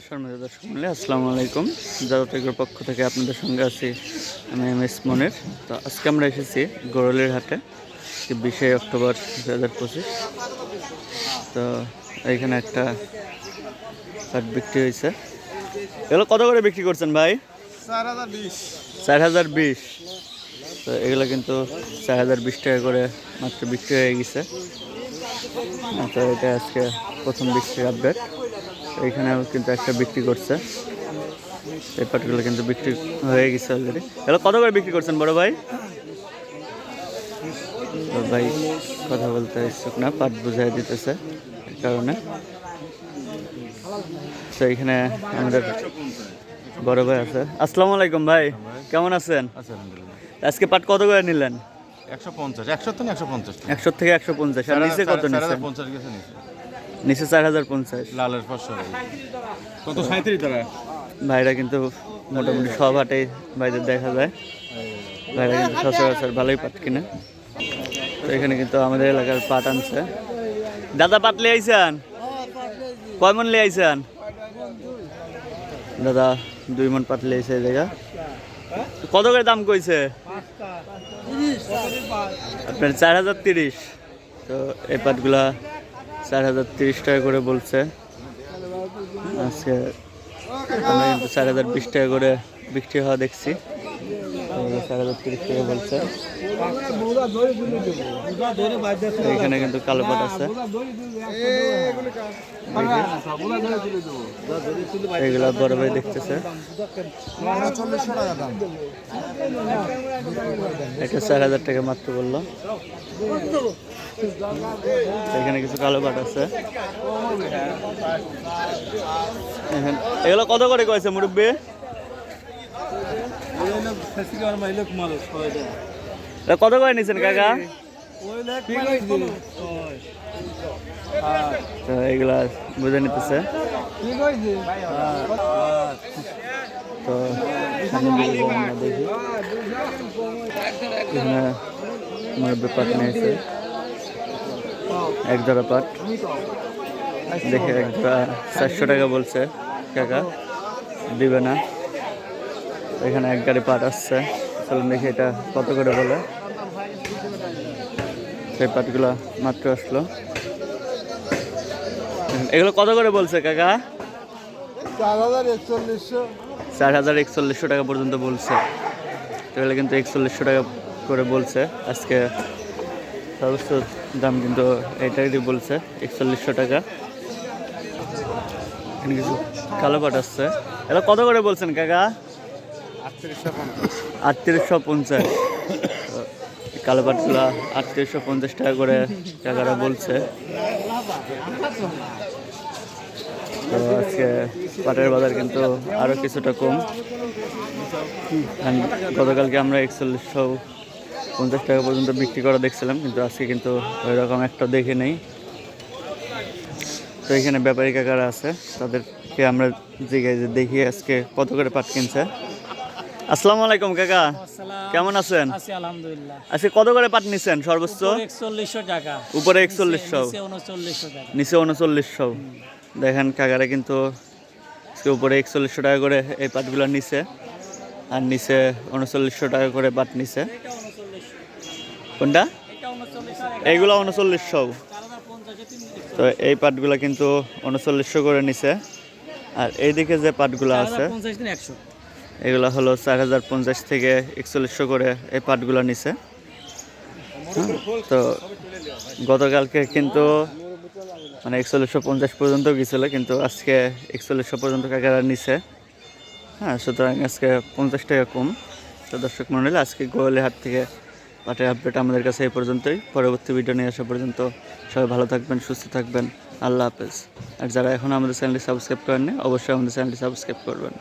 সম্মানিত দর্শক মণ্ডলী, আসসালামু আলাইকুম। জাদুটেকের পক্ষ থেকে আপনাদের সঙ্গে আছি আমি এম.এস. মনির। তো আজকে আমরা এসেছি গরুলির হাটে, 20শে অক্টোবর 2025। তো এইখানে একটা পাট বিক্রি হয়েছে। এগুলো কত করে বিক্রি করছেন ভাই? 4020। তো এগুলো কিন্তু 4020 টাকা করে মাত্র বিক্রি হয়ে গেছে। তো এটা আজকে প্রথম বিক্রির আপডেট। এইখানেও কিন্তু একটা বিক্রি করছে, এই পাটগুলো কিন্তু বিক্রি হয়ে গেছে অলরেডি। এগুলো কত করে বিক্রি করছেন বড় ভাই? ভাই কথা বলতে ইচ্ছুক না, পাট বুঝাই দিতেছে এই কারণে। তো এইখানে আমাদের বড় ভাই আছে। আসসালামু আলাইকুম ভাই, কেমন আছেন? আজকে পাট কত করে নিলেন? 150, 100 থেকে 150, 100 থেকে 150। আর নিচে কত নিচ্ছেন? 4050 গেছে নিচে। নিচে 4050। লালের 500 কত 37 টাকা। ভাইরা কিন্তু মোটামুটি সব হাটেই ভাইদের দেখা যায়, ভাইরা কিন্তু সচরাচর ভালোই পাট কিনে। তো এখানে কিন্তু আমাদের এলাকার পাট আনছে। দাদা পাট লিয়ে আইছেন? কয় মন লিয়ে আইছেন? দাদা 2 মন পাট লিয়ে আইছে এই জায়গা। কত করে দাম কইছে? আপনার 4030। তো এই পাটগুলা 4030 টাকা করে বলছে। আজকে আমরা কিন্তু 4020 টাকা করে বিক্রি হওয়া দেখছি। 4030 টাকা বলছে। এখানে কিন্তু কালো পাট আছে, এগুলা বড় ভাই দেখতেছে। এটা 4000 টাকা মাত্র বললো। এখানে কিছু কালো পাট আছে। এগুলো কত করে কয়েছে মুরব্বী? কত করে নিচ্ছেন কাকা? তো এগুলা বুঝে নিতেছে। তো আমরা দেখি এখানে মুরব্বী পাট নিয়েছে, এক জোড়া পাট দেখে এক জোড়া 400 টাকা বলছে কাকা, দিবে না। এখানে এক গাড়ি পাট আসছে, চলুন দেখি এটা কত করে বলে। সেই পাটগুলা মাত্র আসলো। এগুলো কত করে বলছে কাকা? 4041 টাকা পর্যন্ত বলছে। এগুলো কিন্তু 4100 টাকা করে বলছে। আজকে সর্বোচ্চ দাম কিন্তু এইটাই বলছে, 4100 টাকা। এখানে কিছু কালো পাট আসছে। এগুলো কত করে বলছেন কাকা? 3850। কালো পাটগুলা 3850 টাকা করে কাকারা বলছে। তো আজকে পাটের বাজার কিন্তু আরও কিছুটা কম। গতকালকে আমরা 4150 টাকা পর্যন্ত বিক্রি করা দেখছিলাম, কিন্তু আজকে কিন্তু ওই রকম একটা দেখে নেই। তো এখানে ব্যাপারী কাকারা আছে, তাদেরকে আমরা জিজ্ঞাসা যে দেখি আজকে কত করে পাট কিনছে। আসসালামু আলাইকুম কাকা, কেমন আছেন? আলহামদুলিল্লাহ। আজকে কত করে পাট নিচ্ছেন সর্বোচ্চ? 4100 টাকা। উপরে 4100, নিচে 3900। দেখেন কাকারা কিন্তু উপরে 4100 টাকা করে এই পাটগুলো নিছে, আর নিচে 3900 টাকা করে পাট নিছে। কোনটা? এইগুলো 3900। তো এই পাটগুলো কিন্তু 3900 করে নিছে। আর এইদিকে যে পাটগুলো আছে এগুলো হলো 4050 থেকে 4100 করে এই পাটগুলো নিছে। তো গতকালকে কিন্তু মানে 4150 পর্যন্ত গেছিলো, কিন্তু আজকে 4100 পর্যন্ত কাকারা নিছে। হ্যাঁ, সুতরাং আজকে 50 টাকা কম। তো দর্শক মণ্ডলী, আজকে গোয়ালি হাট থেকে পাটের আপডেট আমাদের কাছে এই পর্যন্তই। পরবর্তী ভিডিও নিয়ে আসা পর্যন্ত সবাই ভালো থাকবেন, সুস্থ থাকবেন। আল্লাহ হাফেজ। আর যারা এখন আমাদের চ্যানেলটি সাবস্ক্রাইব করেননি, অবশ্যই আমাদের চ্যানেলটি সাবস্ক্রাইব করবেন।